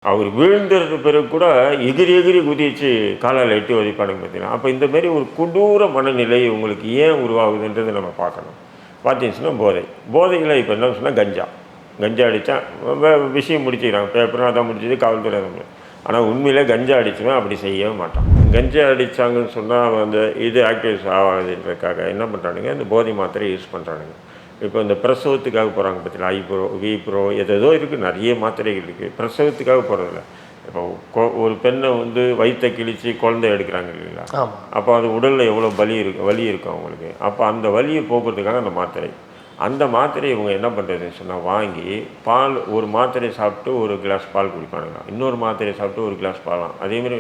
அவர் வீழ்ந்தது பிறகு கூட எகிரி எகிரி குதிச்சு காலால் எட்டி உதைப்பானுங்க பார்த்தீங்கன்னா. அப்போ இந்த மாதிரி ஒரு கொடூர மனநிலை உங்களுக்கு ஏன் உருவாகுதுன்றது நம்ம பார்க்கணும். பார்த்தீங்கன்னா போதையில் இப்போ என்ன சொன்னால் கஞ்சா அடித்தா விஷயம் முடிச்சுக்கிறாங்க. பேப்பரும் அதான் முடிச்சது, காவல்துறை தான். ஆனால் உண்மையிலே கஞ்சா அடிச்சுவேன் அப்படி செய்யவே மாட்டான். கஞ்சா அடித்தாங்கன்னு சொன்னால் அந்த இது ஆக்டிவ்ஸ் ஆகாதுன்றதுக்காக என்ன பண்ணுறானுங்க, இந்த போதை மாத்திரை யூஸ் பண்ணுறானுங்க. இப்போ இந்த பிரசவத்துக்காக போகிறாங்க பார்த்தீங்களா, ஐப்ரோ விப்ரோ ஏதோ இருக்குது, நிறைய மாத்திரைகள் இருக்குது. பிரசவத்துக்காக போகிறதில்ல. இப்போ ஒரு பெண்ணை வயிற்றை கிழித்து குழந்தை எடுக்கிறாங்க இல்லைங்களா, அப்போ அது உடலில் எவ்வளோ வலி இருக்கும் அவங்களுக்கு. அப்போ அந்த வலியை போக்குறதுக்காக அந்த மாத்திரை. அந்த மாத்திரை இவங்க என்ன பண்ணுறதுன்னு சொன்னால் வாங்கி பால், ஒரு மாத்திரையை சாப்பிட்டு ஒரு கிளாஸ் பால் குடிப்பானுங்க, இன்னொரு மாத்திரையை சாப்பிட்டு ஒரு கிளாஸ் பாலாம். அதேமாதிரி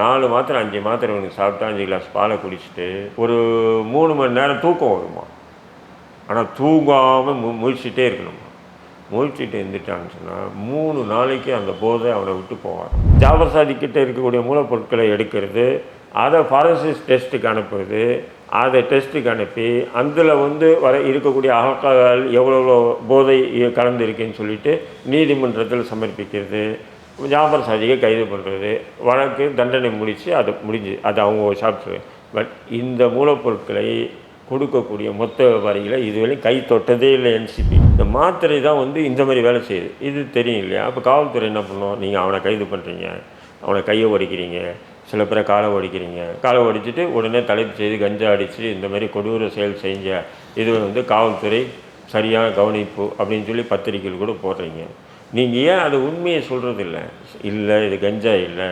4 மாத்திரை 5 மாத்திரை இவனுக்கு சாப்பிட்டா 5 கிளாஸ் பாலை குடிச்சிட்டு ஒரு 3 மணி நேரம் தூக்கம் வருமா. ஆனால் தூங்காமல் முழிச்சிட்டே இருக்கணுமா. முழிச்சிட்டு இருந்துட்டான்னு சொன்னால் 3 நாளைக்கு அந்த போதை அவனை விட்டு போவார். ஜாபர் சாதிக்கிட்ட இருக்கக்கூடிய மூலப்பொருட்களை எடுக்கிறது, அதை ஃபாரன்சிக் டெஸ்ட்டுக்கு அனுப்புறது, அதை டெஸ்ட்டுக்கு அனுப்பி அதில் இருக்கக்கூடிய ஆல்கஹால் எவ்வளோ போதை கலந்து இருக்குன்னு சொல்லிட்டு நீதிமன்றத்தில் சமர்ப்பிக்கிறது, ஜாபர் சாதிக்கை கைது பண்ணுறது, வழக்கு தண்டனை முடித்து அது அவங்க சாப்பிட்ரு. பட் இந்த மூலப்பொருட்களை கொடுக்கக்கூடிய மொத்த வியாபாரிகளை இதுவரையும் கை தொட்டதே இல்லை என்சிபி. இந்த மாத்திரை தான் இந்த மாதிரி வேலை செய்யுது, இது தெரியும் இல்லையா. அப்போ காவல்துறை என்ன பண்ணணும், நீங்கள் அவனை கைது பண்ணுறீங்க, அவனை கையை ஒடிக்கிறீங்க, சில பேரை காலை ஒடிச்சிட்டு உடனே தலைப்பு செய்து கஞ்சா அடித்து இந்த மாதிரி கொடூர செயல் செஞ்ச இது காவல்துறை சரியான கவனிப்பு அப்படின்னு சொல்லி பத்திரிக்கைகள் கூட போடுறீங்க. நீங்கள் ஏன் அது உண்மையை சொல்கிறது இல்லை இது கஞ்சா இல்லை,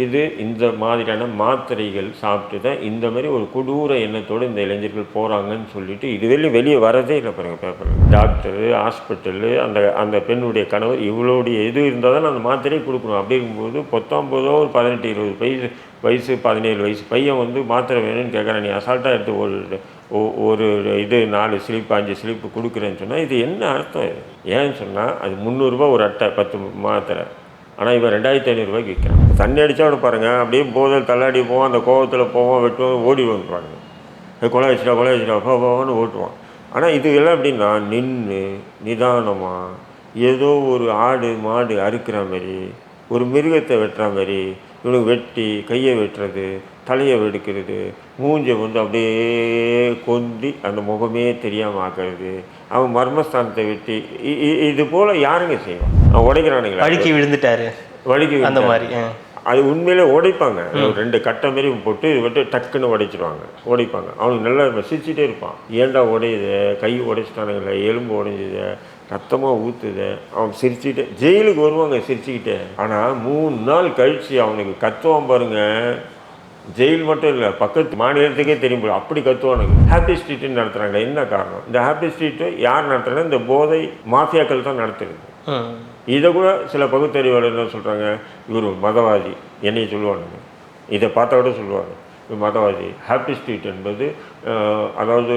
இது இந்த மாதிரியான மாத்திரைகள் சாப்பிட்டு தான் இந்த மாதிரி ஒரு கொடூர எண்ணத்தோடு இந்த இளைஞர்கள் போகிறாங்கன்னு சொல்லிட்டு இதுவரையும் வெளியே வரதே இல்லை பாருங்கள் பேப்பரில். டாக்டரு, ஹாஸ்பிட்டலு, அந்த பெண்ணுடைய கணவர் இவளுடைய இது இருந்தால் தான் அந்த மாத்திரையை கொடுக்கணும். அப்படி இருக்கும்போது 19 ஒரு 18-20 வயசு 17 வயசு பையன் மாத்திரை வேணும்னு கேட்குறான். நீ அசால்ட்டாக எடுத்து ஒரு இது 4 ஸ்லிப்பு 5 ஸ்லிப்பு கொடுக்குறேன்னு சொன்னால் இது என்ன அர்த்தம்? ஏன்னு சொன்னால் அது 300 ரூபா ஒரு அட்டை 10 மாத்திரை. ஆனால் இவன் 2500 ரூபாய்க்கு விற்கிறான். தண்ணி அடித்தா கூட பாருங்கள், அப்படியே போதில் தள்ளாடி போவோம், அந்த கோவத்தில் போவோம், வெட்டுவோம், ஓடி வந்துடுவாங்க. கொலை வச்சுட்டா போவோன்னு ஓட்டுவான். ஆனால் இது எல்லாம் எப்படின்னா நின்று நிதானமாக ஏதோ ஒரு ஆடு மாடு அறுக்கிற மாதிரி, ஒரு மிருகத்தை வெட்டுற மாதிரி இவனுக்கு வெட்டி கையை வெட்டுறது, தலையை வெடுக்கிறது, மூஞ்சை அப்படியே கொந்தி அந்த முகமே தெரியாமல் ஆக்கிறது, அவன் மர்மஸ்தானத்தை வெட்டி இது போல் யாருங்க செய்வான்? அவன் உடைக்கிறானுங்களா, வழுக்கி விழுந்துட்டாரு அந்த மாதிரி. அது உண்மையிலே உடைப்பாங்க. 2 கட்டை மாரி போட்டு இது விட்டு டக்குன்னு உடைச்சிடுவாங்க, உடைப்பாங்க. அவனுக்கு நல்லா சிரிச்சிட்டே இருப்பான். ஏன்டா உடையுது, கை உடைச்சிட்டானுங்களே, எலும்பு உடைஞ்சிது, ரத்தமாக ஊற்றுது, அவன் சிரிச்சுக்கிட்டே ஜெயிலுக்கு வருவாங்க சிரிச்சுக்கிட்டே. ஆனால் 3 நாள் கழித்து அவனுக்கு கத்துவான் பாருங்க. ஜெயில் மட்டும் இல்லை, பக்கத்து மாநிலத்துக்கே தெரியும் போல அப்படி கத்துவானுங்க. ஹாப்பி ஸ்ட்ரீட்டுன்னு நடத்துகிறாங்க. என்ன காரணம்? இந்த ஹாப்பி ஸ்ட்ரீட்டு யார் நடத்துகிறா? இந்த போதை மாஃபியாக்கள் தான் நடத்துறது. இதை கூட சில பகுத்தறிவாளர் என்ன சொல்கிறாங்க, இவர் மதவாதி என்னையை சொல்லுவானுங்க. இதை பார்த்தா கூட சொல்லுவாங்க மதவாதி. ஹாப்பி ஸ்ட்ரீட் என்பது அதாவது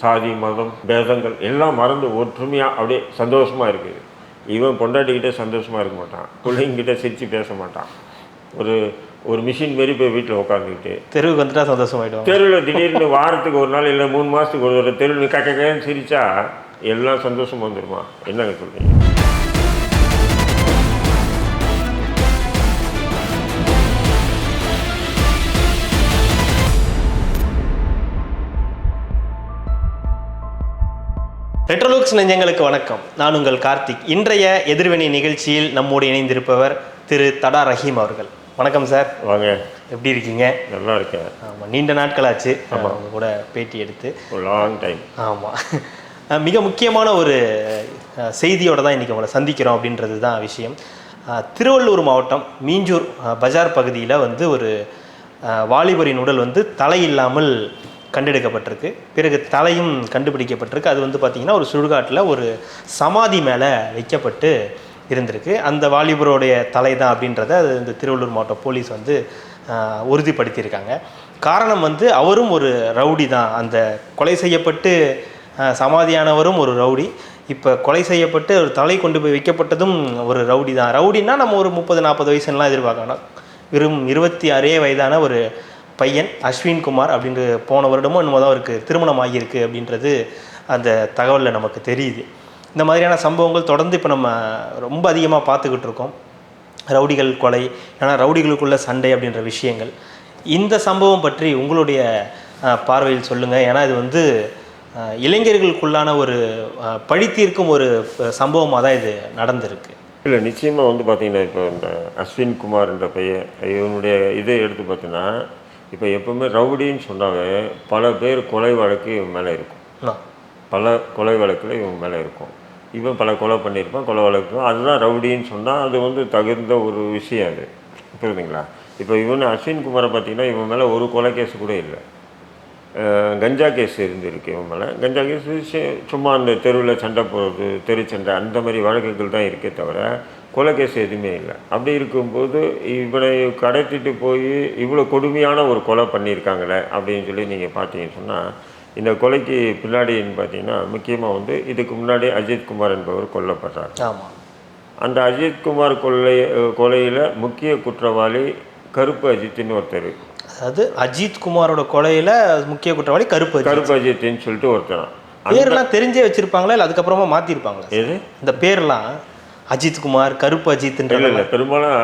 சாதி மதம் பேதங்கள் எல்லாம் மறந்து ஒற்றுமையாக அப்படியே சந்தோஷமாக இருக்குது. இவன் பொண்டாட்டிக்கிட்டே சந்தோஷமாக இருக்க மாட்டான், பிள்ளைங்கிட்ட சிரித்து பேச மாட்டான். ஒரு மிஷின் மாரி போய் வீட்டில் உட்காந்துக்கிட்டு தெருவுக்கு வந்துட்டா சந்தோஷமாயிடும். தெருவில் திடீர்னு வாரத்துக்கு ஒரு நாள் இல்லை 3 மாதத்துக்கு ஒரு தெருவில் கக்கன்னு சிரித்தா எல்லாம் சந்தோஷமாக வந்துடுமா? என்னங்க சொல்கிறீங்க? ரெட்ரோலுக்ஸ் நெஞ்சங்களுக்கு வணக்கம். நான் உங்கள் கார்த்திக். இன்றைய எதிர்வினை நிகழ்ச்சியில் நம்மோடு இணைந்திருப்பவர் திரு தடா ரஹீம் அவர்கள். வணக்கம் சார். வாங்க. எப்படி இருக்கீங்க? நல்லா இருக்கேன். ஆமாம், நீண்ட நாட்களாச்சு அவங்க கூட பேட்டி எடுத்து. Long time. ஆமாம், மிக முக்கியமான ஒரு செய்தியோடு தான் இன்றைக்கி உங்களை சந்திக்கிறோம் அப்படின்றது தான் விஷயம். திருவள்ளூர் மாவட்டம் மீஞ்சூர் பஜார் பகுதியில் ஒரு வாலிபரின் உடல் தலையில்லாமல் கண்டெடுக்கப்பட்டிருக்கு. பிறகு தலையும் கண்டுபிடிக்கப்பட்டிருக்கு. அது பார்த்திங்கன்னா ஒரு சுடுகாட்டில் ஒரு சமாதி மேலே வைக்கப்பட்டு இருந்திருக்கு. அந்த வாலிபருடைய தலை தான் அப்படின்றத அது இந்த திருவள்ளூர் மாவட்ட போலீஸ் உறுதிப்படுத்தியிருக்காங்க. காரணம் அவரும் ஒரு ரவுடி தான். அந்த கொலை செய்யப்பட்டு சமாதியானவரும் ஒரு ரவுடி. இப்போ கொலை செய்யப்பட்டு ஒரு தலை கொண்டு போய் வைக்கப்பட்டதும் ஒரு ரவுடி தான். ரவுடின்னா நம்ம ஒரு 30-40 வயசுலாம் எதிர்பார்க்கணும். வெறும் 26 வயதான ஒரு பையன் அஸ்வின்குமார் அப்படின்ற போன வருடமும் என்னமோ தான் அவருக்கு திருமணம் ஆகியிருக்கு அப்படின்றது அந்த தகவலில் நமக்கு தெரியுது. இந்த மாதிரியான சம்பவங்கள் தொடர்ந்து இப்போ நம்ம ரொம்ப அதிகமாக பார்த்துக்கிட்டு இருக்கோம். ரவுடிகள் கொலை, ஏன்னா ரவுடிகளுக்குள்ள சண்டை அப்படின்ற விஷயங்கள். இந்த சம்பவம் பற்றி உங்களுடைய பார்வையில் சொல்லுங்கள். ஏன்னா இது வந்து இளைஞர்களுக்குள்ளான ஒரு பழி தீர்க்கும் ஒரு சம்பவமாக தான் இது நடந்திருக்கு. இல்லை, நிச்சயமாக வந்து பார்த்திங்கன்னா இப்போ இந்த அஸ்வின் குமார்ன்ற பையன் இவனுடைய இதை எடுத்து பார்த்தீங்கன்னா, இப்போ எப்போவுமே ரவுடின்னு சொன்னாவே பல பேர் கொலை வழக்கு இவன் மேலே இருக்கும். பல கொலை வழக்கில் இவன் மேலே இருக்கும். இவன் பல கொலை பண்ணியிருப்பான், கொலை வழக்கு. அதுதான் ரவுடின்னு சொன்னால் அது வந்து தகுந்த ஒரு விஷயம் அது. புரியுதுங்களா? இப்போ இவன் அஸ்வின் குமாரை பார்த்திங்கன்னா இவன் மேலே ஒரு கொலை கேஸ் கூட இல்லை. கஞ்சா கேஸ் இருந்திருக்கு இவன் மேலே. கஞ்சா கேஸ் சும்மா அந்த தெருவில் சண்டை போடுறது, தெரு சண்டை, அந்த மாதிரி வழக்குகள் தான் இருக்கே தவிர கொலை கேஸ் எதுவுமே இல்லை. அப்படி இருக்கும்போது இவனை கடத்திட்டு போய் இவ்வளோ கொடுமையான ஒரு கொலை பண்ணியிருக்காங்களே அப்படின்னு சொல்லி நீங்கள் பார்த்தீங்கன்னு சொன்னால், இந்த கொலைக்கு பின்னாடின்னு பார்த்தீங்கன்னா முக்கியமாக வந்து இதுக்கு முன்னாடி அஜித்குமார் என்பவர் கொல்லப்படுறார். ஆமாம். அந்த அஜித்குமார் கொலையில் முக்கிய குற்றவாளி கருப்பு அஜித்னு ஒருத்தர். அதாவது அஜித்குமாரோட கொலையில் முக்கிய குற்றவாளி கருப்பு அஜித்னு சொல்லிட்டு ஒருத்தர். பேரெல்லாம் தெரிஞ்சே வச்சுருப்பாங்களா இல்லை அதுக்கப்புறமா மாற்றிருப்பாங்களா? எது இந்த பேர்லாம் அஜித்குமார், கருப்பு அஜித்ன்ற? இல்லை, பெரும்பாலும்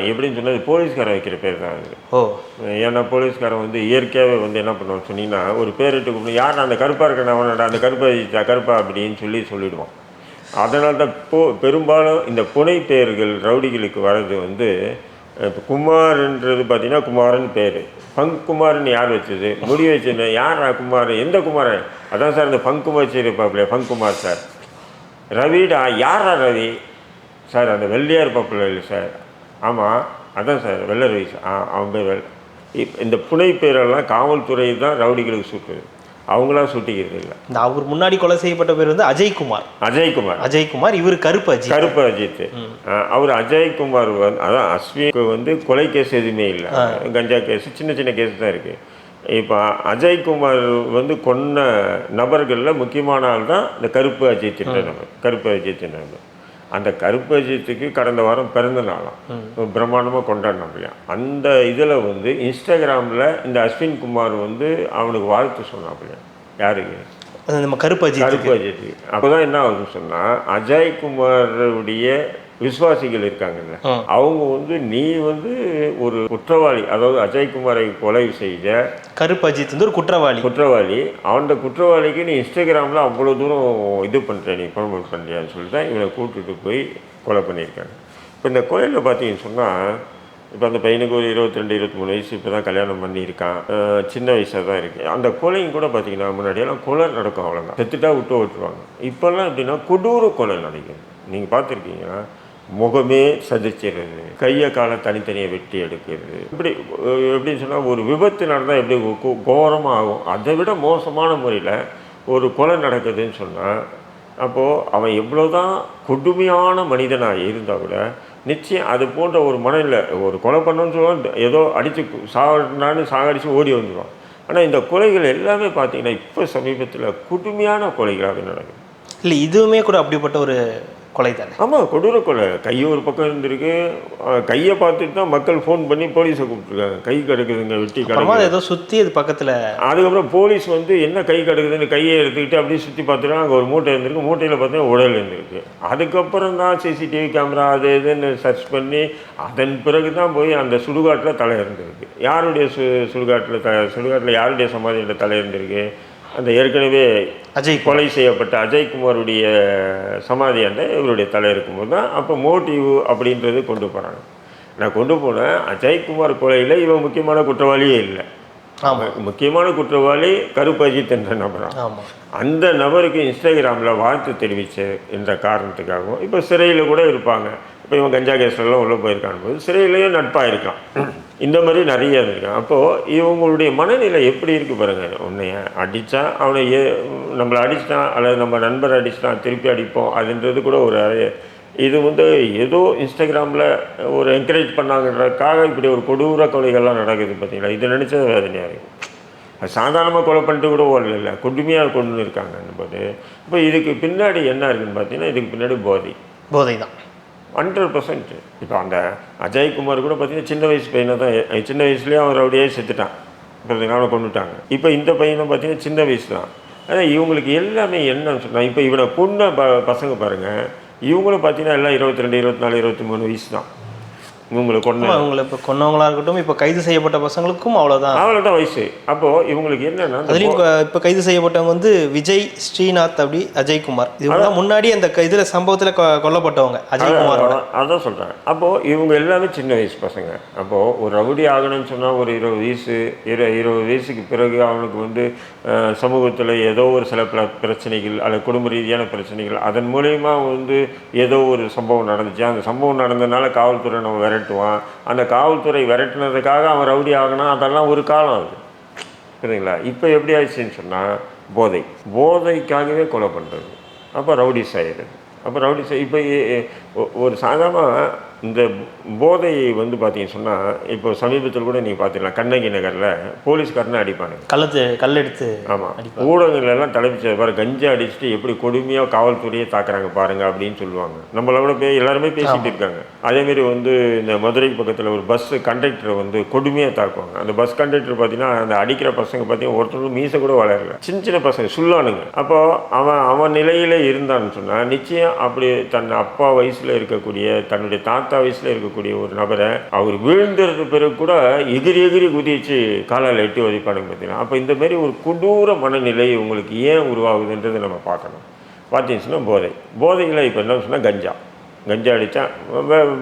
எப்படின்னு சொன்னால் போலீஸ்காரன் வைக்கிற பேர் தான் அது. ஏன்னா போலீஸ்காரன் வந்து இயற்கையாகவே வந்து என்ன பண்ணுவான்னு சொன்னீங்கன்னா, ஒரு பேரிட்டு கூப்பிட்டு யார் அந்த கருப்பாக இருக்கணும் அவனோட அந்த கருப்பு அஜித்தா கருப்பா அப்படின்னு சொல்லிடுவான். அதனால தான் பெரும்பாலும் இந்த புனை பெயர்கள் ரவுடிகளுக்கு வர்றது வந்து, இப்போ குமார்ன்றது பார்த்தீங்கன்னா குமாரன் பேர். பங்குமார்னு யார் வச்சது? முடி வச்சது யார்? குமார். எந்த குமார்? அதான் சார் இந்த பங்குமார் வச்சிருப்பாப்புல, பங்குமார் சார். ரவிடா, யாரா ரவி சார்? அந்த வெள்ளையாக இருப்பாப்புல இல்லை சார்? ஆமாம், அதான் சார் வெள்ளை ரவி சார். அவன் பேர் இந்த புனை பேரெல்லாம் காவல்துறை தான் ரவுடிகளுக்கு சுட்டுது, அவங்களாம் சுட்டிக்கிறது இல்லை. இந்த அவர் முன்னாடி கொலை செய்யப்பட்ட பேர் வந்து அஜய்குமார். இவர் கருப்பு அஜித். அவர் அஜய்குமார் வந்து, அதான் அஸ்வினுக்கு வந்து கொலை கேஸ் எதுவுமே இல்லை, கஞ்சா கேஸ் சின்ன சின்ன கேஸ் தான் இருக்குது. இப்போ அஜய்குமார் வந்து கொன்ன நபர்களில் முக்கியமான ஆள் தான் இந்த கருப்பு அஜித் நபர். அந்த கருப்பு அஜித்துக்கு கடந்த வாரம் பிறந்த நாளாம், பிரம்மாண்டமாக கொண்டாடினாங்க. அந்த இதில் வந்து இன்ஸ்டாகிராமில் இந்த அஸ்வின் குமார் வந்து அவனுக்கு வாழ்த்து சொன்னாப்பில்லையா. யாருக்கு? நம்ம கருப்பு அஜித்துக்கு. அப்போ தான் என்ன ஆகுதுன்னு சொன்னால், அஜய்குமாருடைய விசுவாசிகள் இருக்காங்கல்ல, அவங்க வந்து நீ வந்து ஒரு குற்றவாளி, அதாவது அஜய்குமாரை கொலை செய்த கருப்பு அஜித் வந்து ஒரு குற்றவாளி, அவனோட குற்றவாளிக்கு நீ இன்ஸ்டாகிராமில் அவ்வளோ தூரம் இது பண்ணுற, நீ ப்ரொமோட் பண்ணுறியான்னு சொல்லிட்டு தான் இவனை கூப்பிட்டுட்டு போய் கொலை பண்ணியிருக்காங்க. இப்போ இந்த கொலையில் பார்த்தீங்கன்னு சொன்னால், இப்போ அந்த பையனுக்கு ஒரு 22-23 வயசு, இப்போ தான் கல்யாணம் பண்ணியிருக்கான், சின்ன வயசாக தான் இருக்குது. அந்த கொலையும் கூட பார்த்தீங்கன்னா முன்னாடியெல்லாம் கொலை நடக்கும், அவ்வளோதான், செத்துட்டா விட்டுருவாங்க. இப்போல்லாம் எப்படின்னா கொடூர கொலை நடக்கும். நீங்கள் பார்த்துருக்கீங்கன்னா, முகமே சதிச்சிடுறது, கையை காலை தனித்தனியாக வெட்டி எடுக்கிறது, இப்படி எப்படின்னு சொன்னால் ஒரு விபத்து நடந்தால் எப்படி கோரமாக ஆகும், அதை விட மோசமான முறையில் ஒரு கொலை நடக்குதுன்னு சொன்னால், அப்போது அவன் எவ்வளோதான் கொடுமையான மனிதனாக இருந்தால் கூட நிச்சயம் அது போன்ற ஒரு மனநிலை, ஒரு கொலை பண்ணணும்னு சொல்லுவான், ஏதோ அடித்து சாகடிச்சு ஓடி வந்துடுவான். ஆனால் இந்த கொலைகள் எல்லாமே பார்த்தீங்கன்னா இப்போ சமீபத்தில் கொடுமையான கொலைகளாக நடக்குது. இல்லை, இதுவுமே கூட அப்படிப்பட்ட ஒரு கொலை தானே? ஆமாம், கொடூர கொலை. கை ஒரு பக்கம் இருந்திருக்கு, கையை பார்த்துட்டு தான் மக்கள் ஃபோன் பண்ணி போலீஸை கூப்பிட்டுருக்காங்க, கை கிடக்குதுங்க வெட்டி கிடக்கு, ஏதோ சுற்றி அது பக்கத்தில். அதுக்கப்புறம் போலீஸ் வந்து என்ன கை கிடக்குதுன்னு கையை எடுத்துக்கிட்டு அப்படியே சுற்றி பார்த்துட்டு அங்கே ஒரு மூட்டை இருந்திருக்கு, மூட்டையில் பார்த்தீங்கன்னா உடல் இருந்திருக்கு. அதுக்கப்புறம் தான் சிசிடிவி கேமரா அது இதுன்னு சர்ச் பண்ணி அதன் பிறகு தான் போய் அந்த சுடுகாட்டில் தலை இருந்திருக்கு. யாருடைய சுடுகாட்டில் யாருடைய சமாதியில் தலை இருந்திருக்கு? அந்த ஏற்கனவே கொலை செய்யப்பட்ட அஜய்குமாருடைய சமாதியாண்ட இவருடைய தலை இருக்கும்போது தான் அப்போ மோட்டிவ் அப்படின்றது கொண்டு போகிறாங்க. நான் கொண்டு போனேன், அஜய்குமார் கொலையில் இவன் முக்கியமான குற்றவாளியே இல்லை. முக்கியமான குற்றவாளி கருப்பு அஜித் என்ற நபர். அந்த நபருக்கு இன்ஸ்டாகிராமில் வாழ்த்து தெரிவித்த என்ற காரணத்துக்காகவும் இப்போ சிறையில் கூட இருப்பாங்க. இப்போ இவன் கஞ்சா கேஸ்லாம் உள்ளே போயிருக்கான் போது சிறையிலையும் நட்பாக இருக்கான். இந்த மாதிரி நிறைய இருக்கான். அப்போது இவங்களுடைய மனநிலை எப்படி இருக்குது பாருங்கள். உன்னைய அடித்தா அவனை நம்மளை அடிச்சிட்டான் அல்லது நம்ம நண்பரை அடிச்சிட்டான் திருப்பி அடிப்போம் அதுன்றது கூட ஒரு இது வந்து ஏதோ இன்ஸ்டாகிராமில் ஒரு என்கரேஜ் பண்ணாங்கன்றதுக்காக இப்படி ஒரு கொடூர கொலைகள்லாம் நடக்குது பார்த்தீங்களா. இதை நினச்சது வேதனையாக இருக்குது. அது சாதாரணமாக கொலை பண்ணிட்டு கூட இல்லை, கொடுமையாக கொண்டு இருக்காங்க என்பது. இப்போ இதுக்கு பின்னாடி என்ன இருக்குதுன்னு பார்த்தீங்கன்னா, இதுக்கு பின்னாடி போதை தான் 100%. இப்போ அந்த அஜய்குமார் கூட பார்த்தீங்கன்னா சின்ன வயசு பையனை தான், சின்ன வயசுலேயே அவன் ரவுடியே செத்துட்டான், அவனை கொண்டுட்டாங்க. இப்போ இந்த பையனை பார்த்தீங்கன்னா சின்ன வயசு தான். ஆனால் இவங்களுக்கு எல்லாமே என்னன்னு சொன்னால், இப்போ இவனை கொண்ட பசங்க பாருங்கள், இவங்களும் பார்த்தீங்கன்னா எல்லாம் 22, 24, 23 வயசு தான். இவங்களுக்கு அவங்களை இப்போ கொன்னவங்களா இருக்கட்டும், இப்போ கைது செய்யப்பட்ட பசங்களுக்கும் அவ்வளோதான் வயசு. அப்போது இவங்களுக்கு என்னென்னா, அதுலேயும் இப்போ கைது செய்யப்பட்டவங்க வந்து விஜய், ஸ்ரீநாத், அப்படி அஜய்குமார், இவங்கதான் முன்னாடி அந்த இதில் சம்பவத்தில் கொல்லப்பட்டவங்க அஜய்குமாரோட. அதான் சொல்கிறேன். அப்போது இவங்க எல்லாமே சின்ன வயசு பசங்க. அப்போது ஒரு ரவுடி ஆகணும்னு சொன்னால் ஒரு 20 வயசு 20 வயசுக்கு பிறகு அவனுக்கு வந்து சமூகத்தில் ஏதோ ஒரு சில பிரச்சனைகள் அல்லது குடும்ப ரீதியான பிரச்சனைகள், அதன் மூலயமா வந்து ஏதோ ஒரு சம்பவம் நடந்துச்சு. அந்த சம்பவம் நடந்ததுனால காவல்துறை நம்ம விரட்டுவான். அந்த காவல்துறை விரட்டுனதுக்காக அவன் ரவுடி ஆகணும். அதெல்லாம் ஒரு காலம் அது, புரியுதுங்களா? இப்போ எப்படி ஆயிடுச்சுன்னு சொன்னால், போதைக்காகவே கொலை பண்ணுறது, அப்போ ரவுடிஸ் ஆகிடுது. அப்போ ரவுடிஸ் இப்போ ஒரு சாதாரணமாக இந்த போதையை வந்து பார்த்தீங்கன்னு சொன்னால், இப்போ சமீபத்தில் கூட நீங்கள் பார்த்துக்கலாம், கண்ணகி நகரில் போலீஸ்காரனை அடிப்பானுங்க, கல்லெடுத்து. ஆமாம், ஊடகங்கள்லாம் தலைப்பிச்ச பாரு, கஞ்சா அடிச்சுட்டு எப்படி கொடுமையாக காவல்துறையை தாக்குறாங்க பாருங்கள் அப்படின்னு சொல்லுவாங்க. நம்மளோட எல்லாருமே பேசிகிட்டு இருக்காங்க. அதேமாரி வந்து இந்த மதுரை பக்கத்தில் ஒரு பஸ் கண்டக்டரை வந்து கொடுமையாக தாக்குவாங்க. அந்த பஸ் கண்டக்டர் பார்த்தீங்கன்னா, அந்த அடிக்கிற பசங்க பார்த்தீங்கன்னா ஒருத்தரும் மீசை கூட வளரல, சின்ன சின்ன பசங்க சுல்லானுங்க. அப்போது அவன் நிலையில் இருந்தான்னு சொன்னால் நிச்சயம் அப்படி தன் அப்பா வயசில் இருக்கக்கூடிய, தன்னுடைய தாத்தா வயசில் இருக்கக்கூடிய ஒரு நபரை அவர் வீழ்ந்தது பிறகு கூட எகிரி குதிச்சு காலால் எட்டி உதைப்பானுங்க பார்த்தீங்கன்னா. அப்போ இந்த மாதிரி ஒரு கொடூர மனநிலை உங்களுக்கு ஏன் உருவாகுதுன்றதை நம்ம பார்க்கணும். பார்த்தீங்கன்னா போதையில் இப்போ என்ன சொன்னால் கஞ்சா அடித்தா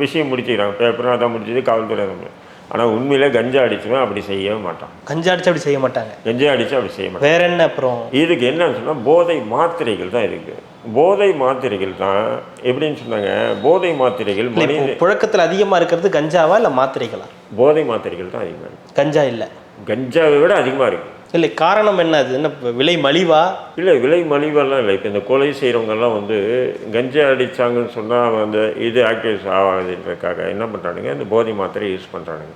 விஷயம் முடிச்சுக்கிறாங்க, பேப்பரும் அதான் முடிச்சது, காவல்துறை அதான். ஆனால் உண்மையிலே கஞ்சா அடிச்சுவேன் அப்படி செய்யவே மாட்டான். கஞ்சா அடிச்சு அப்படி செய்ய மாட்டாங்க, கஞ்சா அடித்து அப்படி செய்ய மாட்டாங்க. வேற என்ன? அப்புறம் இதுக்கு என்னன்னு சொன்னால் போதை மாத்திரைகள் தான் இருக்குது. போதை மாத்திரைகள் தான் எப்படின்னு சொன்னாங்க, போதை மாத்திரைகள் புழக்கத்தில் அதிகமாக இருக்கிறது கஞ்சாவா இல்லை மாத்திரைகளா? போதை மாத்திரைகள் தான் அதிகமாக இருக்குது, கஞ்சா இல்லை. கஞ்சாவை விட அதிகமாக இருக்குது. இல்லை, காரணம் என்ன? அது என்ன, விலை மலிவா? இல்லை, விலை மலிவெல்லாம் இல்லை. இப்போ இந்த கொலை செய்கிறவங்கெல்லாம் வந்து கஞ்சா அடித்தாங்கன்னு சொன்னால் அந்த இது ஆக்டிவேஸ் ஆகாதுன்றதுக்காக என்ன பண்ணுறானுங்க, இந்த போதை மாத்திரை யூஸ் பண்ணுறானுங்க.